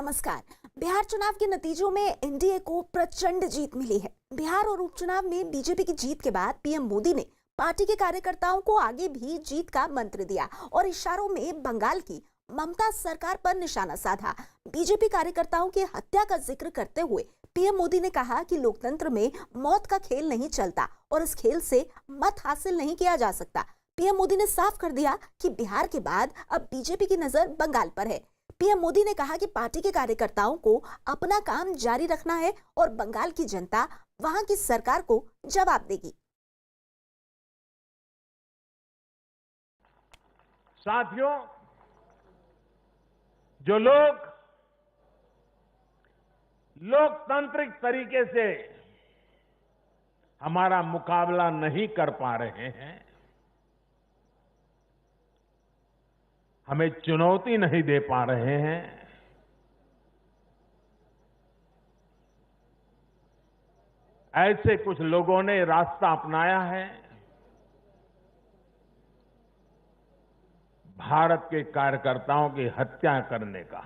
नमस्कार। बिहार चुनाव के नतीजों में एनडीए को प्रचंड जीत मिली है। बिहार और उपचुनाव में बीजेपी की जीत के बाद पीएम मोदी ने पार्टी के कार्यकर्ताओं को आगे भी जीत का मंत्र दिया और इशारों में बंगाल की ममता सरकार पर निशाना साधा। बीजेपी कार्यकर्ताओं की हत्या का जिक्र करते हुए पीएम मोदी ने कहा कि लोकतंत्र में मौत का खेल नहीं चलता और इस खेल से मत हासिल नहीं किया जा सकता। पीएम मोदी ने साफ कर दिया कि बिहार के बाद अब बीजेपी की नजर बंगाल पर है। पीएम मोदी ने कहा कि पार्टी के कार्यकर्ताओं को अपना काम जारी रखना है और बंगाल की जनता वहां की सरकार को जवाब देगी। साथियों, जो लोग लोकतांत्रिक तरीके से हमारा मुकाबला नहीं कर पा रहे हैं, हमें चुनौती नहीं दे पा रहे हैं, ऐसे कुछ लोगों ने रास्ता अपनाया है भारत के कार्यकर्ताओं की हत्या करने का।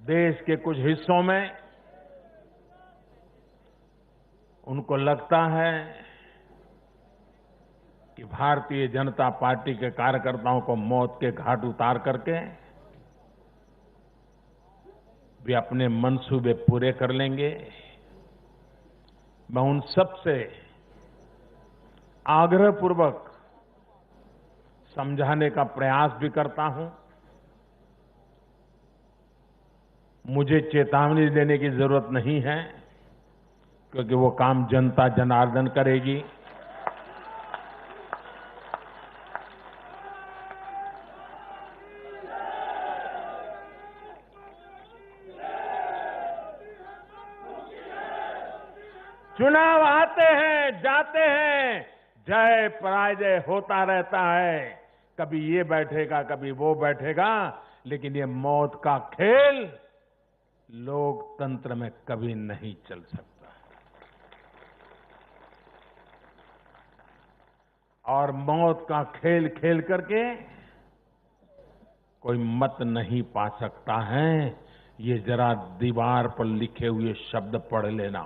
देश के कुछ हिस्सों में उनको लगता है कि भारतीय जनता पार्टी के कार्यकर्ताओं को मौत के घाट उतार करके वे अपने मंसूबे पूरे कर लेंगे। मैं उन सब से आग्रहपूर्वक समझाने का प्रयास भी करता हूं। मुझे चेतावनी देने की जरूरत नहीं है, क्योंकि वो काम जनता जनार्दन करेगी। चुनाव आते हैं, जाते हैं, जय पराजय होता रहता है। कभी ये बैठेगा, कभी वो बैठेगा, लेकिन ये मौत का खेल लोकतंत्र में कभी नहीं चल सकता। और मौत का खेल खेल करके कोई मत नहीं पा सकता है। ये जरा दीवार पर लिखे हुए शब्द पढ़ लेना।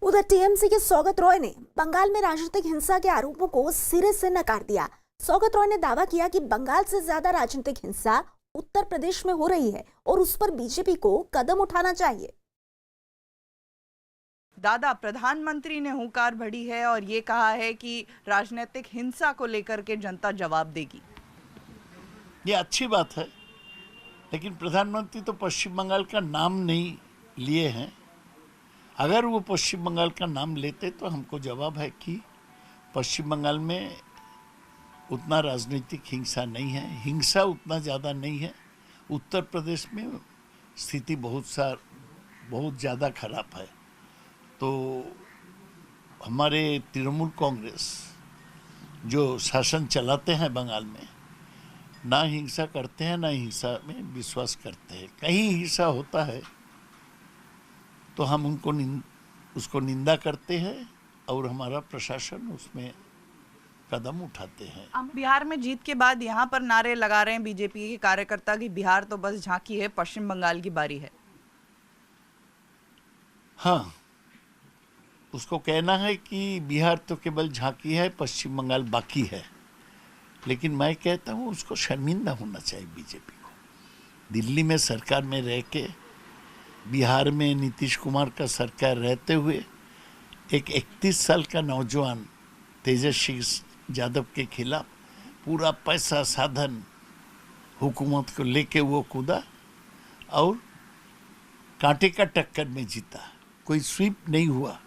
उधर टीएमसी के सौगत रॉय ने बंगाल में राजनीतिक हिंसा के आरोपों को सिरे से नकार दिया। सौगत रॉय ने दावा किया कि बंगाल से ज्यादा राजनीतिक हिंसा उत्तर प्रदेश में हो रही है और उस पर बीजेपी को कदम उठाना चाहिए। दादा, प्रधानमंत्री ने हुंकार भरी है और ये कहा है कि राजनीतिक हिंसा को लेकर के जनता जवाब देगी। ये अच्छी बात है, लेकिन प्रधानमंत्री तो पश्चिम बंगाल का नाम नहीं लिए हैं। अगर वो पश्चिम बंगाल का नाम लेते तो हमको जवाब है कि पश्चिम बंगाल में उतना राजनीतिक हिंसा नहीं है, हिंसा उतना ज़्यादा नहीं है। उत्तर प्रदेश में स्थिति बहुत ज़्यादा खराब है। तो हमारे तृणमूल कांग्रेस जो शासन चलाते हैं बंगाल में, ना हिंसा करते हैं, ना हिंसा में विश्वास करते हैं। कहीं हिंसा होता है तो हम उसको निंदा करते हैं और हमारा प्रशासन उसमें कदम उठाते हैं। बिहार में जीत के बाद यहाँ पर नारे लगा रहे हैं बीजेपी के कार्यकर्ता कि बिहार तो बस झांकी है, पश्चिम बंगाल की बारी है। हाँ, उसको कहना है कि बिहार तो केवल झांकी है, पश्चिम बंगाल बाकी है। लेकिन मैं कहता हूँ उसको शर्मिंदा होना चाहिए बीजेपी को। दिल्ली में सरकार में रह के, बिहार में नीतीश कुमार का सरकार रहते हुए, एक 31 साल का नौजवान तेजस्वी यादव के खिलाफ पूरा पैसा साधन हुकूमत को लेके वो कूदा और कांटे का टक्कर में जीता। कोई स्वीप नहीं हुआ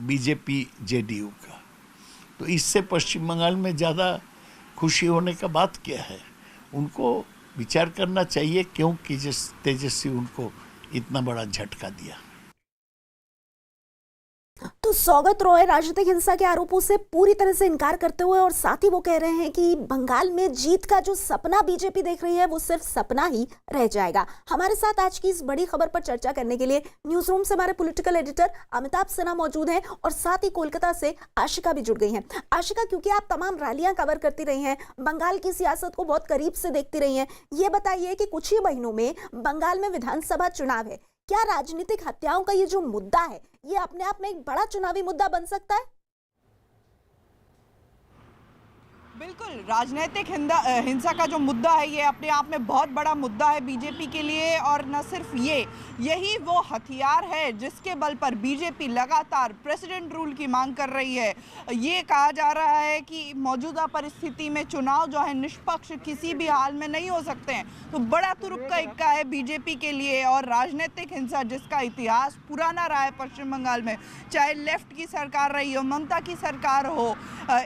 बीजेपी जेडीयू का। तो इससे पश्चिम बंगाल में ज़्यादा खुशी होने का बात क्या है? उनको विचार करना चाहिए क्यों तेजस्वी उनको इतना बड़ा झटका दिया। तो तो सौगत रॉय राजनीतिक हिंसा के आरोपों से पूरी तरह से इनकार करते हुए और साथ ही वो कह रहे हैं कि बंगाल में जीत का जो सपना बीजेपी देख रही है वो सिर्फ सपना ही रह जाएगा। हमारे साथ आज की इस बड़ी खबर पर चर्चा करने के लिए न्यूज रूम से हमारे पॉलिटिकल एडिटर अमिताभ सिन्हा मौजूद हैं और साथ ही कोलकाता से आशिका भी जुड़ गई हैं। आशिका, क्योंकि आप तमाम रैलियां कवर करती रही हैं, बंगाल की सियासत को बहुत करीब से देखती रही हैं, ये बताइए कि कुछ ही महीनों में बंगाल में विधानसभा चुनाव है, क्या राजनीतिक हत्याओं का ये जो मुद्दा है ये अपने आप में एक बड़ा चुनावी मुद्दा बन सकता है? बिल्कुल, राजनीतिक हिंसा का जो मुद्दा है ये अपने आप में बहुत बड़ा मुद्दा है बीजेपी के लिए। और न सिर्फ यही वो हथियार है जिसके बल पर बीजेपी लगातार प्रेसिडेंट रूल की मांग कर रही है। ये कहा जा रहा है कि मौजूदा परिस्थिति में चुनाव जो है निष्पक्ष किसी भी हाल में नहीं हो सकते हैं, तो बड़ा तुरुप का इक्का है बीजेपी के लिए। और राजनीतिक हिंसा जिसका इतिहास पुराना रहा है पश्चिम बंगाल में, चाहे लेफ्ट की सरकार रही हो, ममता की सरकार हो,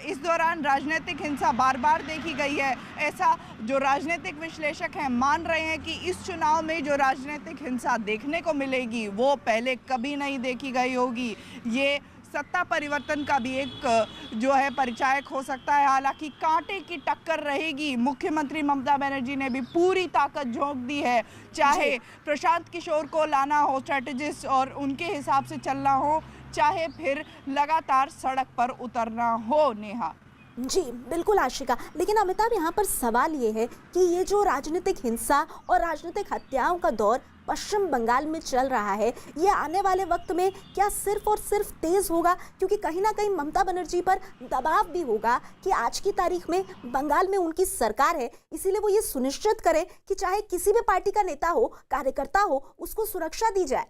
इस दौरान राजनीतिक हिंसा बार बार देखी गई है। ऐसा जो राजनीतिक विश्लेषक हैं मान रहे हैं कि इस चुनाव में जो राजनीतिक हिंसा देखने को मिलेगी वो पहले कभी नहीं देखी गई होगी। ये सत्ता परिवर्तन का भी एक जो है परिचायक हो सकता है। हालांकि कांटे की टक्कर रहेगी। मुख्यमंत्री ममता बनर्जी ने भी पूरी ताकत झोंक दी है, चाहे प्रशांत किशोर को लाना हो स्ट्रेटेजिस्ट और उनके हिसाब से चलना हो, चाहे फिर लगातार सड़क पर उतरना हो। नेहा जी बिल्कुल आशिका, लेकिन अमिताभ, यहाँ पर सवाल ये है कि ये जो राजनीतिक हिंसा और राजनीतिक हत्याओं का दौर पश्चिम बंगाल में चल रहा है, ये आने वाले वक्त में क्या सिर्फ और सिर्फ तेज होगा? क्योंकि कहीं ना कहीं ममता बनर्जी पर दबाव भी होगा कि आज की तारीख में बंगाल में उनकी सरकार है, इसीलिए वो ये सुनिश्चित करें कि चाहे किसी भी पार्टी का नेता हो, कार्यकर्ता हो, उसको सुरक्षा दी जाए।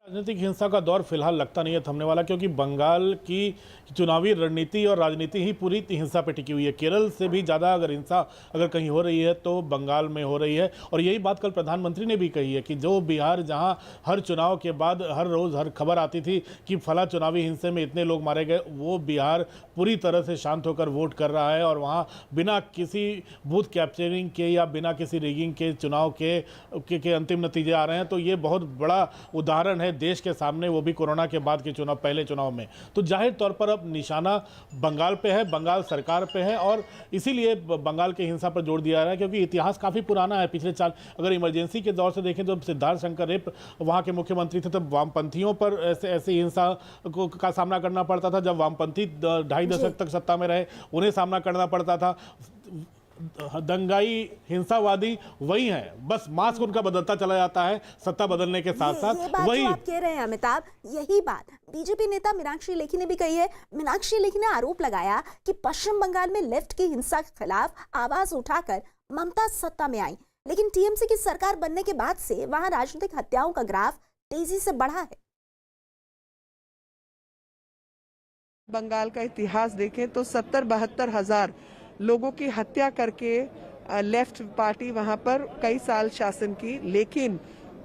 राजनीतिक हिंसा का दौर फिलहाल लगता नहीं है थमने वाला, क्योंकि बंगाल की चुनावी रणनीति और राजनीति ही पूरी हिंसा पे टिकी हुई है। केरल से भी ज़्यादा अगर हिंसा कहीं हो रही है तो बंगाल में हो रही है। और यही बात कल प्रधानमंत्री ने भी कही है कि जो बिहार, जहां हर चुनाव के बाद हर रोज़ हर खबर आती थी कि फला चुनावी हिंसे में इतने लोग मारे गए, वो बिहार पूरी तरह से शांत होकर वोट कर रहा है और वहाँ बिना किसी बूथ कैप्चरिंग के या बिना किसी रिगिंग के चुनाव के अंतिम नतीजे आ रहे हैं। तो ये बहुत बड़ा उदाहरण है देश के सामने, वो भी कोरोना के बाद के चुनाव, पहले चुनाव में। तो जाहिर तौर पर अब निशाना बंगाल पे है, बंगाल सरकार पे है और इसीलिए बंगाल की हिंसा पर जोर दिया रहा है, क्योंकि इतिहास काफ़ी पुराना है। पिछले साल अगर इमरजेंसी के दौर से देखें तो सिद्धार्थ शंकर रेप वहाँ के मुख्यमंत्री थे, तब वामपंथियों पर ऐसी हिंसा का सामना करना पड़ता था। जब वामपंथी 2.5 दशक तक सत्ता में रहे, उन्हें सामना करना पड़ता था। दंगाई हिंसावादी वही है, बस मास्क उनका बदलता चला जाता है सत्ता बदलने के साथ साथ। वही आप कह रहे हैं अमिताभ, यही बात बीजेपी नेता मीनाक्षी लेखी ने भी कही है। मीनाक्षी लेखी ने आरोप लगाया कि पश्चिम बंगाल में लेफ्ट की हिंसा के खिलाफ आवाज उठाकर ममता सत्ता में आई, लेकिन टीएमसी की सरकार बनने के बाद से वहां राजनीतिक हत्याओं का ग्राफ तेजी से बढ़ा है। बंगाल का इतिहास देखें तो 70-72 हजार लोगों की हत्या करके लेफ्ट पार्टी वहां पर कई साल शासन की, लेकिन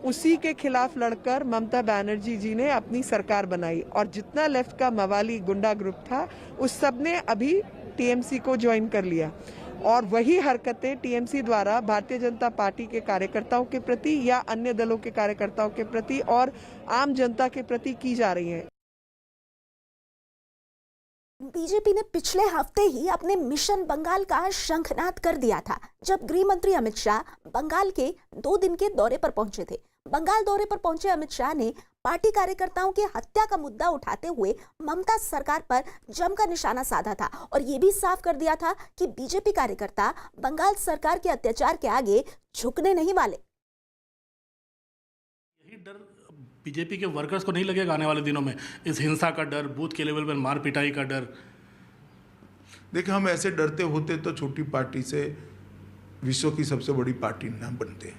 उसी के खिलाफ लड़कर ममता बनर्जी जी ने अपनी सरकार बनाई और जितना लेफ्ट का मवाली गुंडा ग्रुप था उस सब ने अभी टीएमसी को ज्वाइन कर लिया। और वही हरकतें टीएमसी द्वारा भारतीय जनता पार्टी के कार्यकर्ताओं के प्रति या अन्य दलों के कार्यकर्ताओं के प्रति और आम जनता के प्रति की जा रही हैं। बीजेपी ने पिछले हफ्ते ही अपने मिशन बंगाल का शंखनाद कर दिया था, जब गृह मंत्री अमित शाह बंगाल के 2 दिन के दौरे पर पहुंचे थे। बंगाल दौरे पर पहुंचे अमित शाह ने पार्टी कार्यकर्ताओं की हत्या का मुद्दा उठाते हुए ममता सरकार पर जमकर निशाना साधा था और ये भी साफ कर दिया था कि बीजेपी कार्यकर्ता बंगाल सरकार के अत्याचार के आगे झुकने नहीं वाले। यही डर बीजेपी के वर्कर्स को नहीं लगेगा आने वाले दिनों में, इस हिंसा का डर, बूथ के लेवल पर मार पिटाई का डर? देखिए, हम ऐसे डरते होते तो छोटी पार्टी से विश्व की सबसे बड़ी पार्टी न बनते।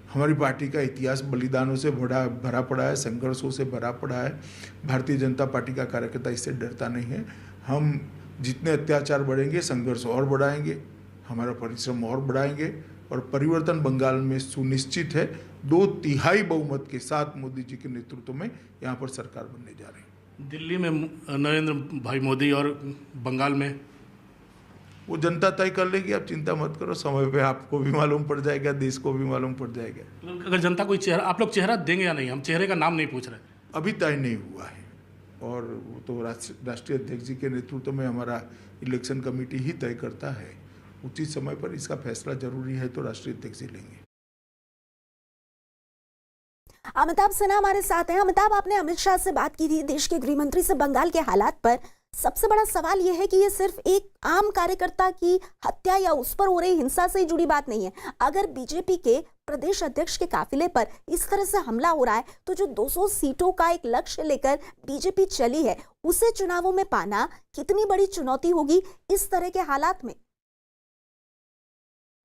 हमारी पार्टी का इतिहास बलिदानों से भरा पड़ा है, संघर्षों से भरा पड़ा है। भारतीय जनता पार्टी का कार्यकर्ता इससे डरता नहीं है। हम जितने अत्याचार बढ़ेंगे, संघर्ष और बढ़ाएंगे, हमारा परिश्रम और बढ़ाएंगे और परिवर्तन बंगाल में सुनिश्चित है। 2/3 बहुमत के साथ मोदी जी के नेतृत्व में यहाँ पर सरकार बनने जा रही है। दिल्ली में नरेंद्र भाई मोदी और बंगाल में वो जनता तय कर लेगी, आप चिंता मत करो। समय पे आपको भी मालूम पड़ जाएगा, देश को भी मालूम पड़ जाएगा। अगर जनता कोई चेहरा, आप लोग चेहरा देंगे या नहीं? हम चेहरे का नाम नहीं पूछ रहे। अभी तय नहीं हुआ है, और वो तो राष्ट्रीय अध्यक्ष जी के नेतृत्व में हमारा इलेक्शन कमेटी ही तय करता है। उचित समय पर इसका फैसला जरूरी है तो राष्ट्रीय अध्यक्ष जी लेंगे। अमिताभ सिन्हा हमारे साथ हैं। अमिताभ, आपने अमित शाह से बात की थी, देश के गृह मंत्री से बंगाल के हालात पर। सबसे बड़ा सवाल यह है कि ये सिर्फ एक आम कार्यकर्ता की हत्या या उस पर हो रही हिंसा से जुड़ी बात नहीं है। अगर बीजेपी के प्रदेश अध्यक्ष के काफिले पर इस तरह से हमला हो रहा है तो जो 200 सीटों का एक लक्ष्य लेकर बीजेपी चली है, उसे चुनावों में पाना कितनी बड़ी चुनौती होगी इस तरह के हालात में?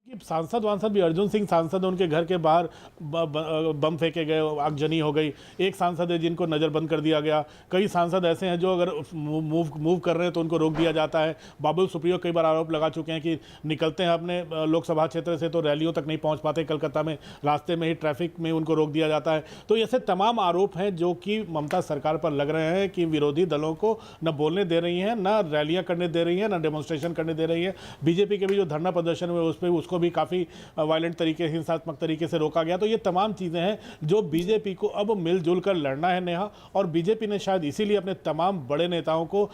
सांसद वांसद भी, अर्जुन सिंह सांसद उनके घर के बाहर बम फेंके गए, आगजनी हो गई। एक सांसद है जिनको नज़रबंद कर दिया गया। कई सांसद ऐसे हैं जो अगर मूव कर रहे हैं तो उनको रोक दिया जाता है। बाबुल सुप्रियो कई बार आरोप लगा चुके हैं कि निकलते हैं अपने लोकसभा क्षेत्र से तो रैलियों तक नहीं पहुंच पाते, कलकत्ता में रास्ते में ही ट्रैफिक में उनको रोक दिया जाता है। तो ऐसे तमाम आरोप हैं जो कि ममता सरकार पर लग रहे हैं कि विरोधी दलों को न बोलने दे रही हैं, न रैलियाँ करने दे रही हैं, न डेमोन्स्ट्रेशन करने दे रही है। बीजेपी के भी जो धरना प्रदर्शन हुए उस पर उसको भी काफ़ी वायलेंट तरीके, हिंसात्मक तरीके से रोका गया। तो ये तमाम चीज़ें हैं जो बीजेपी को अब मिलजुल कर लड़ना है नेहा। और बीजेपी ने शायद इसीलिए अपने तमाम बड़े नेताओं को,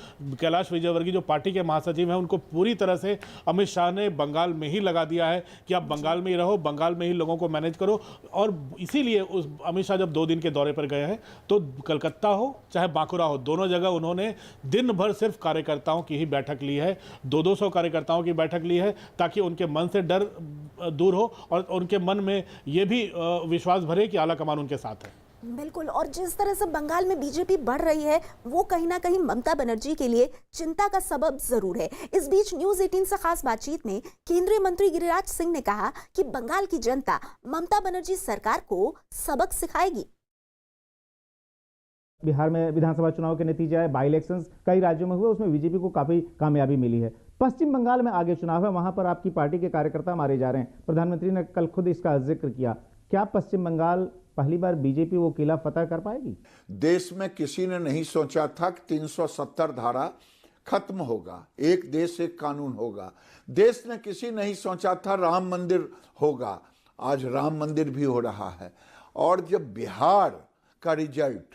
कैलाश विजयवर्गीय जो पार्टी के महासचिव हैं, उनको पूरी तरह से अमित शाह ने बंगाल में ही लगा दिया है कि आप बंगाल में ही रहो, बंगाल में ही लोगों को मैनेज करो। और इसीलिए उस अमित शाह जब 2 दिन के दौरे पर गए हैं तो कलकत्ता हो चाहे बांकुरा हो, दोनों जगह उन्होंने दिन भर सिर्फ कार्यकर्ताओं की ही बैठक ली है। 200 कार्यकर्ताओं की बैठक ली है ताकि उनके मन से डर दूर हो और उनके मन में ये भी विश्वास भरे कि आला कमान उनके साथ है। बिल्कुल। और जिस तरह से बंगाल में बीजेपी बढ़ रही है वो कहीं ना कहीं ममता बनर्जी के लिए चिंता का सबब जरूर है। इस बीच न्यूज़ 18 से खास बातचीत में केंद्रीय मंत्री गिरिराज सिंह ने कहा कि बंगाल की जनता ममता बनर्जी सरकार को सबक सिखाएगी। बिहार में विधानसभा चुनाव के नतीजे आए, बाई इलेक्शंस कई राज्यों में हुए, उसमें बीजेपी को काफी कामयाबी मिली है। पश्चिम बंगाल में आगे चुनाव है, वहां पर आपकी पार्टी के कार्यकर्ता मारे जा रहे हैं। प्रधानमंत्री ने कल खुद इसका जिक्र किया। क्या पश्चिम बंगाल पहली बार बीजेपी वो किला फतह कर पाएगी? देश में किसी ने नहीं सोचा था कि 370 धारा खत्म होगा, एक देश एक कानून होगा। देश ने किसी नहीं सोचा था राम मंदिर होगा, आज राम मंदिर भी हो रहा है। और जब बिहार का रिजल्ट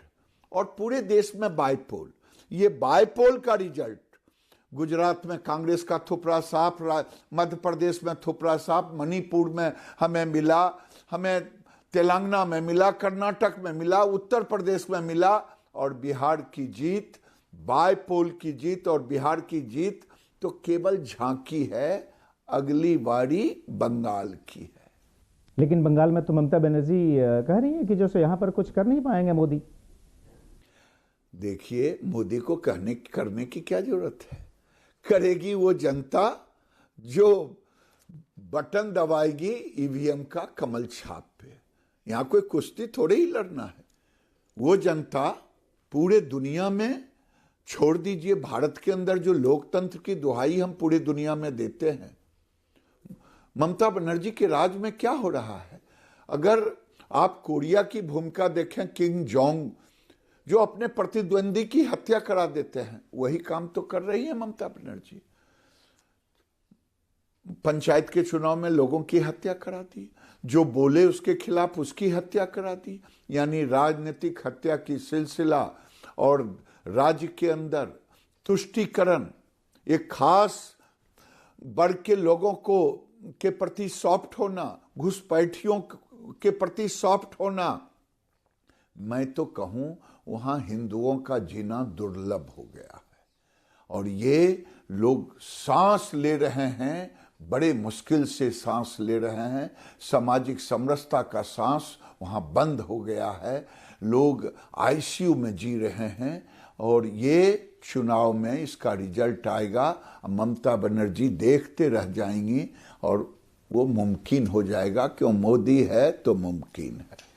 और पूरे देश में बाईपोल, ये बाईपोल का रिजल्ट, गुजरात में कांग्रेस का थुपरा साफ, मध्य प्रदेश में थुपरा साफ, मणिपुर में हमें मिला, हमें तेलंगाना में मिला, कर्नाटक में मिला, उत्तर प्रदेश में मिला, और बिहार की जीत, बाईपोल की जीत और बिहार की जीत तो केवल झांकी है, अगली बारी बंगाल की है। लेकिन बंगाल में तो ममता बनर्जी कह रही है कि जैसे यहाँ पर कुछ कर नहीं पाएंगे मोदी। देखिए, मोदी को करने की क्या जरूरत है? करेगी वो जनता जो बटन दबाएगी ईवीएम का कमल छाप पे। यहाँ कोई कुश्ती थोड़े ही लड़ना है। वो जनता पूरे दुनिया में, छोड़ दीजिए भारत के अंदर, जो लोकतंत्र की दुहाई हम पूरी दुनिया में देते हैं, ममता बनर्जी के राज में क्या हो रहा है? अगर आप कोरिया की भूमिका देखें, किम जोंग जो अपने प्रतिद्वंदी की हत्या करा देते हैं, वही काम तो कर रही है ममता बनर्जी। पंचायत के चुनाव में लोगों की हत्या करा दी, जो बोले उसके खिलाफ उसकी हत्या करा दी। यानी राजनीतिक हत्या की सिलसिला और राज्य के अंदर तुष्टीकरण, एक खास वर्ग के लोगों को के प्रति सॉफ्ट होना, घुसपैठियों के प्रति सॉफ्ट होना। मैं तो कहूं वहां हिंदुओं का जीना दुर्लभ हो गया है, और ये लोग सांस ले रहे हैं, बड़े मुश्किल से सांस ले रहे हैं। सामाजिक समरसता का सांस वहां बंद हो गया है, लोग आईसीयू में जी रहे हैं। और ये चुनाव में इसका रिजल्ट आएगा, ममता बनर्जी देखते रह जाएंगी और वो मुमकिन हो जाएगा, क्यों मोदी है तो मुमकिन है।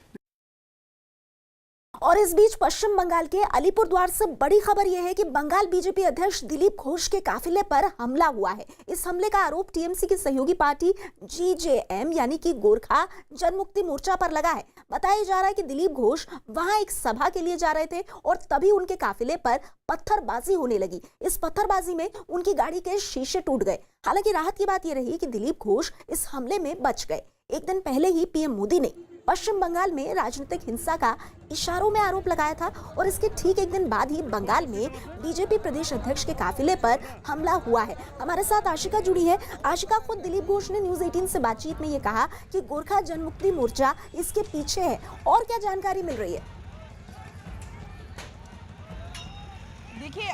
और इस बीच पश्चिम बंगाल के अलीपुरद्वार से बड़ी खबर यह है कि बंगाल बीजेपी अध्यक्ष दिलीप घोष के काफिले पर हमला हुआ है। इस हमले का आरोप टीएमसी की सहयोगी पार्टी जीजेएम यानी कि गोरखा जनमुक्ति मोर्चा पर लगा है। बताया जा रहा है कि दिलीप घोष वहां एक सभा के लिए जा रहे थे और तभी उनके काफिले पर पत्थरबाजी होने लगी। इस पत्थरबाजी में उनकी गाड़ी के शीशे टूट गए। हालांकि राहत की बात यह रही कि दिलीप घोष इस हमले में बच गए। एक दिन पहले ही पीएम मोदी ने पश्चिम बंगाल में राजनीतिक हिंसा का इशारों में आरोप लगाया था और इसके ठीक एक दिन बाद ही बंगाल में बीजेपी प्रदेश अध्यक्ष के काफिले पर हमला हुआ है। हमारे साथ आशिका जुड़ी है। आशिका, खुद दिलीप घोष ने न्यूज 18 से बातचीत में ये कहा कि गोरखा जनमुक्ति मोर्चा इसके पीछे है, और क्या जानकारी मिल रही है? देखिए,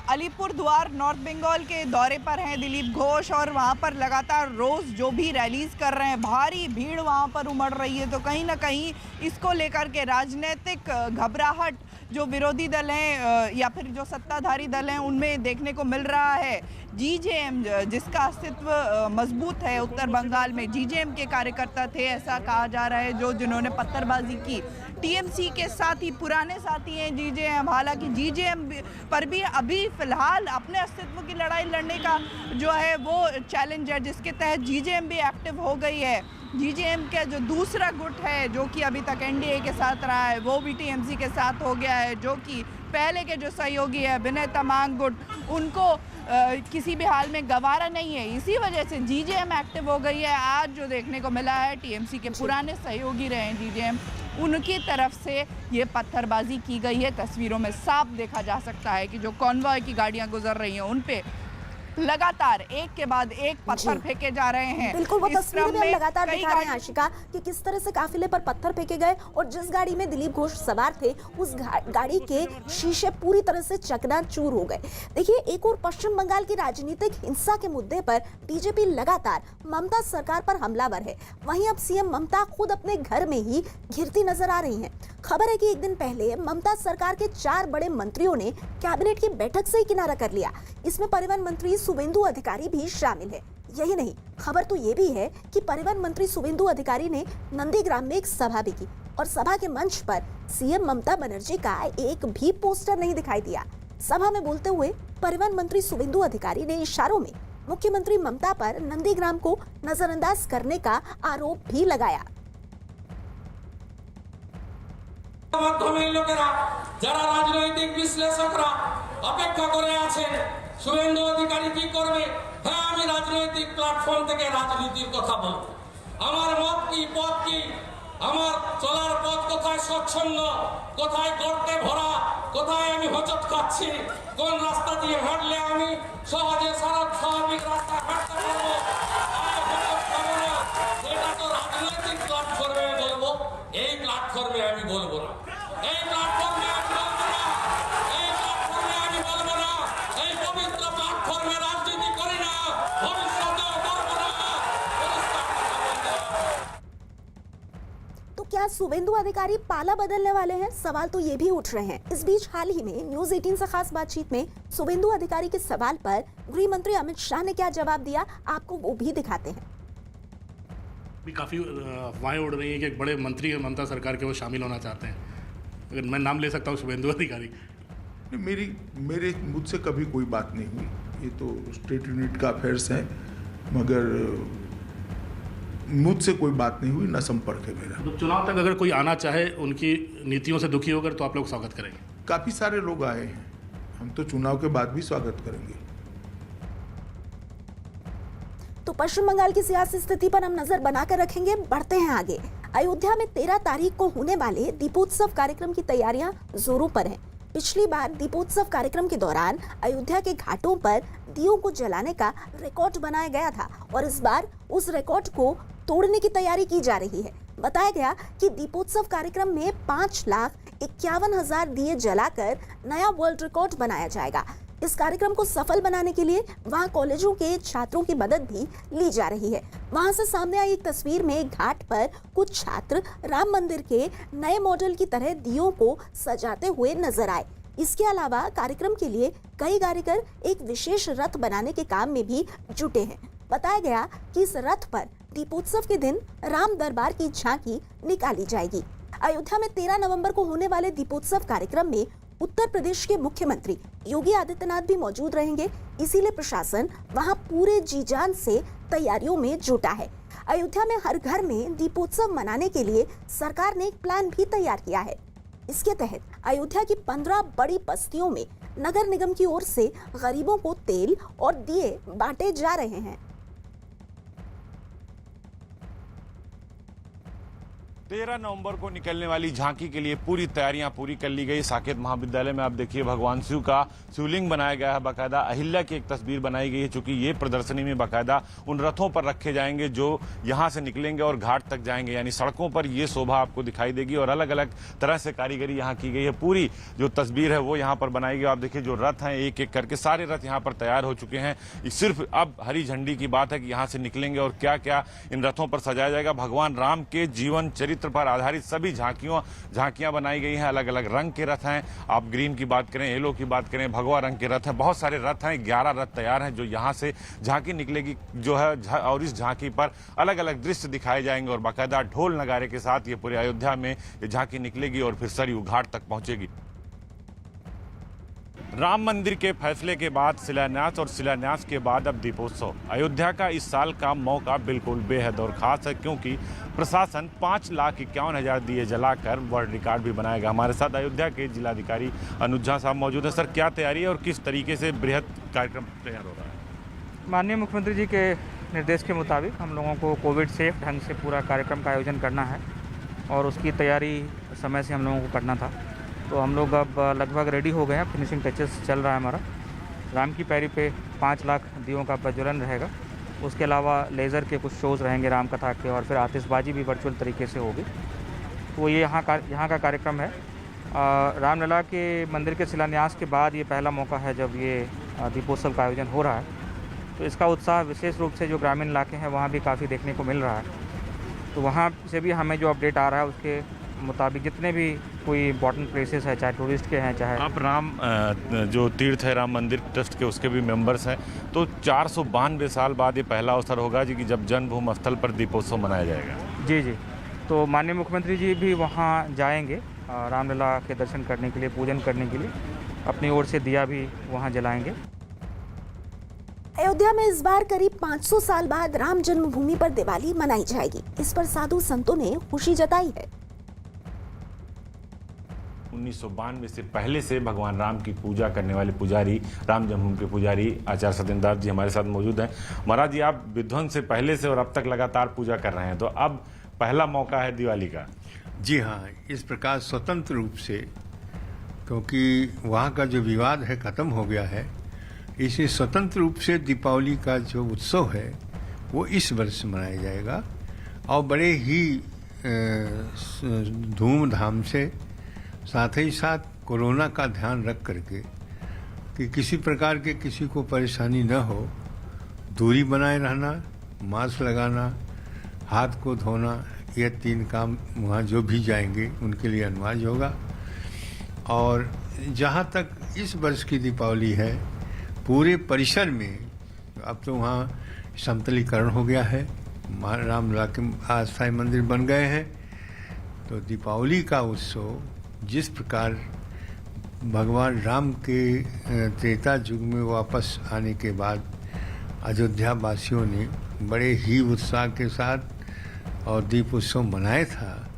अलीपुर द्वार नॉर्थ बंगाल के दौरे पर हैं दिलीप घोष और वहां पर लगातार रोज जो भी रैलीज कर रहे हैं, भारी भीड़ वहां पर उमड़ रही है। तो कहीं ना कहीं इसको लेकर के राजनीतिक घबराहट जो विरोधी दल हैं या फिर जो सत्ताधारी दल हैं उनमें देखने को मिल रहा है। जीजेएम जिसका अस्तित्व मजबूत है उत्तर बंगाल में, जीजेएम के कार्यकर्ता थे ऐसा कहा जा रहा है, जिन्होंने पत्थरबाजी की। टीएमसी के साथ ही पुराने साथी हैं जीजेएम। हालांकि जीजेएम पर भी अभी फिलहाल अपने अस्तित्व की लड़ाई लड़ने का जो है वो चैलेंज है, जिसके तहत जीजेएम भी एक्टिव हो गई है। जीजेएम का जो दूसरा गुट है जो कि अभी तक एनडीए के साथ रहा है, वो भी टीएमसी के साथ हो गया है, जो कि पहले के जो सहयोगी है विनय तमांग गुट, उनको किसी भी हाल में गवारा नहीं है। इसी वजह से जीजेएम एक्टिव हो गई है। आज जो देखने को मिला है, टीएमसी के पुराने सहयोगी रहे हैं जीजेएम, उनकी तरफ से ये पत्थरबाजी की गई है। तस्वीरों में साफ देखा जा सकता है कि जो कॉन्वॉय की गाड़ियां गुजर रही हैं उन पे लगातार एक के बाद एक पत्थर फेंके जा रहे हैं। बिल्कुल, वो इस तस्वीरें क्रम भी हम में लगातार कई दिखा रहे हैं आशिका कि किस तरह से काफिले पर पत्थर फेंके गए और जिस गाड़ी में दिलीप घोष सवार थे उस गाड़ी के शीशे पूरी तरह से चकनाचूर हो गए। देखिए, एक और पश्चिम बंगाल की राजनीतिक हिंसा के मुद्दे पर बीजेपी लगातार ममता सरकार पर हमलावर है। वहीं अब सीएम ममता खुद अपने घर में ही घिरती नजर आ रही हैं। खबर है कि एक दिन पहले ममता सरकार के 4 बड़े मंत्रियों ने कैबिनेट की बैठक से ही किनारा कर लिया। इसमें परिवहन मंत्री शुभेंदु अधिकारी भी शामिल है। यही नहीं, खबर तो ये भी है कि परिवहन मंत्री शुभेंदु अधिकारी ने नंदीग्राम में एक सभा भी की और सभा के मंच पर सीएम ममता बनर्जी का एक भी पोस्टर नहीं दिखाई दिया। सभा में बोलते हुए परिवहन मंत्री शुभेंदु अधिकारी ने इशारों में मुख्यमंत्री ममता पर नंदीग्राम को नजरअंदाज करने का आरोप भी लगाया। মাধ্যমে লোকেরা যারা রাজনৈতিক বিশ্লেষকরা অপেক্ষা করে আছেন শুভেন্দু অধিকারী কি করবে। হ্যাঁ, আমি রাজনৈতিক প্ল্যাটফর্ম থেকে রাজনীতির কথা বলবো। আমার মত কি, পথ কি, আমার চলার পথ কোথায় স্বচ্ছন্দ, কোথায় গর্তে ভরা, কোথায় আমি হোঁচট খাচ্ছি, কোন রাস্তা দিয়ে হাঁটলে আমি সহজে স্বাভাবিক রাস্তা হাঁটতে পারবো, সেটা তো রাজনৈতিক প্ল্যাটফর্মে বলবো। এই প্ল্যাটফর্মে আমি বলবো না, এই প্ল্যাটফর্মে আমি বলবো না, এই প্ল্যাটফর্মে আমি বলবো না, এই পবিত্র প্ল্যাটফর্মে রাজনীতি করি না, ভবিষ্যতেও করবো না। तो क्या शुभेंदु अधिकारी पाला बदलने वाले हैं? सवाल तो ये भी उठ रहे हैं। इस बीच हाल ही में न्यूज 18 से खास बातचीत में शुभेंदु अधिकारी के सवाल पर गृह मंत्री अमित शाह ने क्या जवाब दिया, आपको वो भी दिखाते हैं। भी काफ़ी अफवाहें उड़ रही हैं कि एक बड़े मंत्री हैं ममता सरकार के, वो शामिल होना चाहते हैं। अगर मैं नाम ले सकता हूँ शुभेंदु अधिकारी। मेरे मुझसे कभी कोई बात नहीं हुई, ये तो स्टेट यूनिट का अफेयर्स है, मगर मुझसे कोई बात नहीं हुई, ना संपर्क है मेरा। तो चुनाव तक अगर कोई आना चाहे, उनकी नीतियों से दुखी होकर, तो आप लोग स्वागत करेंगे? काफ़ी सारे लोग आए हैं, हम तो चुनाव के बाद भी स्वागत करेंगे। तो पश्चिम बंगाल की सियासी स्थिति पर हम नजर बनाकर रखेंगे। बढ़ते हैं आगे। अयोध्या में 13 तारीख को होने वाले दीपोत्सव कार्यक्रम की तैयारियां जोरों पर हैं। पिछली बार दीपोत्सव कार्यक्रम के दौरान अयोध्या के घाटों पर दियों को जलाने का रिकॉर्ड बनाया गया था और इस बार उस रिकॉर्ड को तोड़ने की तैयारी की जा रही है। बताया गया कि दीपोत्सव कार्यक्रम में 5,51,000 दिए जलाकर नया वर्ल्ड रिकॉर्ड बनाया जाएगा। इस कार्यक्रम को सफल बनाने के लिए वहां कॉलेजों के छात्रों की मदद भी ली जा रही है। वहां से सामने आई एक तस्वीर में घाट पर कुछ छात्र राम मंदिर के नए मॉडल की तरह दियों को सजाते हुए नजर आए। इसके अलावा कार्यक्रम के लिए कई कारीगर एक विशेष रथ बनाने के काम में भी जुटे हैं। बताया गया कि इस रथ पर दीपोत्सव के दिन राम दरबार की झांकी निकाली जाएगी। अयोध्या में 13 नवंबर को होने वाले दीपोत्सव कार्यक्रम में उत्तर प्रदेश के मुख्यमंत्री योगी आदित्यनाथ भी मौजूद रहेंगे, इसीलिए प्रशासन वहां पूरे जी जान से तैयारियों में जुटा है। अयोध्या में हर घर में दीपोत्सव मनाने के लिए सरकार ने एक प्लान भी तैयार किया है। इसके तहत अयोध्या की 15 बड़ी बस्तियों में नगर निगम की ओर से गरीबों को तेल और दिए बांटे जा रहे हैं। 13 नवंबर को निकलने वाली झांकी के लिए पूरी तैयारियां पूरी कर ली गई। साकेत महाविद्यालय में आप देखिए भगवान शिव का शिवलिंग बनाया गया है, बाकायदा अहिल्या की एक तस्वीर बनाई गई है, चूंकि ये प्रदर्शनी में बाकायदा उन रथों पर रखे जाएंगे जो यहां से निकलेंगे और घाट तक जाएंगे, यानी सड़कों पर ये शोभा आपको दिखाई देगी और अलग अलग तरह से कारीगरी यहाँ की गई है। पूरी जो तस्वीर है वो यहाँ पर बनाई गई। आप देखिए जो रथ हैं एक एक करके सारे रथ यहाँ पर तैयार हो चुके हैं। सिर्फ अब हरी झंडी की बात है कि यहाँ से निकलेंगे और क्या क्या इन रथों पर सजाया जाएगा। भगवान राम के जीवन चरित्र पर आधारित सभी झांकियां बनाई गई हैं। अलग अलग रंग के रथ हैं, आप ग्रीन की बात करें, येलो की बात करें, भगवा रंग के रथ हैं, बहुत सारे रथ हैं। 11 रथ तैयार हैं जो यहां से झांकी निकलेगी जो है, और इस झांकी पर अलग अलग दृश्य दिखाए जाएंगे और बाकायदा ढोल नगारे के साथ ये पूरे अयोध्या में ये झांकी निकलेगी और फिर सरयू घाट तक पहुंचेगी। राम मंदिर के फैसले के बाद शिलान्यास और शिलान्यास के बाद अब दीपोत्सव। अयोध्या का इस साल का मौका बिल्कुल बेहद और खास है, क्योंकि प्रशासन 5,51,000 दिए जलाकर वर्ल्ड रिकॉर्ड भी बनाएगा। हमारे साथ अयोध्या के जिलाधिकारी अनुज झा साहब मौजूद हैं। सर, क्या तैयारी है और किस तरीके से बृहद कार्यक्रम तैयार हो रहा है? माननीय मुख्यमंत्री जी के निर्देश के मुताबिक हम लोगों को कोविड सेफ ढंग से पूरा कार्यक्रम का आयोजन करना है और उसकी तैयारी समय से हम लोगों को करना था। तो हम लोग अब लगभग रेडी हो गए हैं, फिनिशिंग टचेस चल रहा है हमारा। राम की पैरी पे 5 लाख दियों का प्रज्वलन रहेगा। उसके अलावा लेज़र के कुछ शोज़ रहेंगे राम कथा के, और फिर आतिशबाजी भी वर्चुअल तरीके से होगी। तो ये यहाँ का कार्यक्रम है। रामलला के मंदिर के शिलान्यास के बाद ये पहला मौका है जब ये दीपोत्सव का आयोजन हो रहा है। तो इसका उत्साह विशेष रूप से जो ग्रामीण इलाके हैं वहाँ भी काफ़ी देखने को मिल रहा है। तो वहाँ से भी हमें जो अपडेट आ रहा है उसके मुताबिक जितने भी कोई इंपॉर्टेंट प्लेसेस है, चाहे टूरिस्ट के हैं, चाहे आप राम जो तीर्थ है राम मंदिर ट्रस्ट के, उसके भी मेंबर्स हैं, तो 492 साल बाद ये पहला अवसर होगा जी कि जब जन्मभूमि स्थल पर दीपोत्सव मनाया जाएगा। जी जी, तो माननीय मुख्यमंत्री जी भी वहाँ जाएंगे रामलला के दर्शन करने के लिए, पूजन करने के लिए। अपनी ओर से दिया भी वहाँ जलाएंगे। अयोध्या में इस बार करीब 500 साल बाद राम जन्मभूमि पर दिवाली मनाई जाएगी। इस पर साधु संतों ने खुशी जताई है। 1992 से पहले से भगवान राम की पूजा करने वाले पुजारी, राम जन्मभूमि के पुजारी आचार्य सत्येंद्र जी हमारे साथ मौजूद हैं। महाराज जी, आप विध्वंस से पहले से और अब तक लगातार पूजा कर रहे हैं, तो अब पहला मौका है दिवाली का। जी हाँ, इस प्रकार स्वतंत्र रूप से, क्योंकि वहाँ का जो विवाद है खत्म हो गया है, इसे स्वतंत्र रूप से दीपावली का जो उत्सव है वो इस वर्ष मनाया जाएगा और बड़े ही धूमधाम से, साथ ही साथ कोरोना का ध्यान रख करके कि किसी प्रकार के किसी को परेशानी न हो, दूरी बनाए रहना, मास्क लगाना, हाथ को धोना, ये 3 काम वहाँ जो भी जाएंगे उनके लिए अनिवार्य होगा। और जहाँ तक इस वर्ष की दीपावली है, पूरे परिसर में अब तो वहाँ समतलीकरण हो गया है, रामलला के अस्थायी मंदिर बन गए हैं। तो दीपावली का उत्सव जिस प्रकार भगवान राम के त्रेता युग में वापस आने के बाद अयोध्या वासियों ने बड़े ही उत्साह के साथ और दीप उत्सव मनाया था,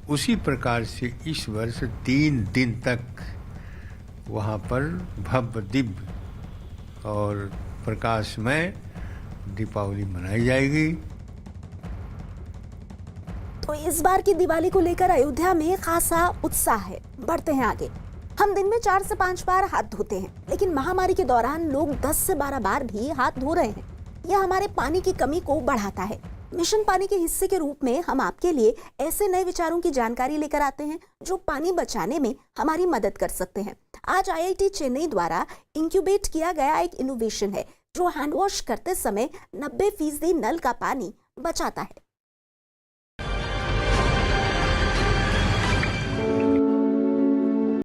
उसी प्रकार से इस वर्ष 3 दिन तक वहाँ पर भव्य दिव्य और प्रकाशमय दीपावली मनाई जाएगी। तो इस बार की दिवाली को लेकर अयोध्या में खासा उत्साह है। बढ़ते हैं आगे। हम दिन में 4 से 5 बार हाथ धोते हैं, लेकिन महामारी के दौरान लोग 10 से 12 बार भी हाथ धो रहे हैं। यह हमारे पानी की कमी को बढ़ाता है। मिशन पानी के हिस्से के रूप में हम आपके लिए ऐसे नए विचारों की जानकारी लेकर आते हैं जो पानी बचाने में हमारी मदद कर सकते हैं। आज IIT चेन्नई द्वारा इंक्यूबेट किया गया एक इनोवेशन है जो हैंड वॉश करते समय 90% नल का पानी बचाता है।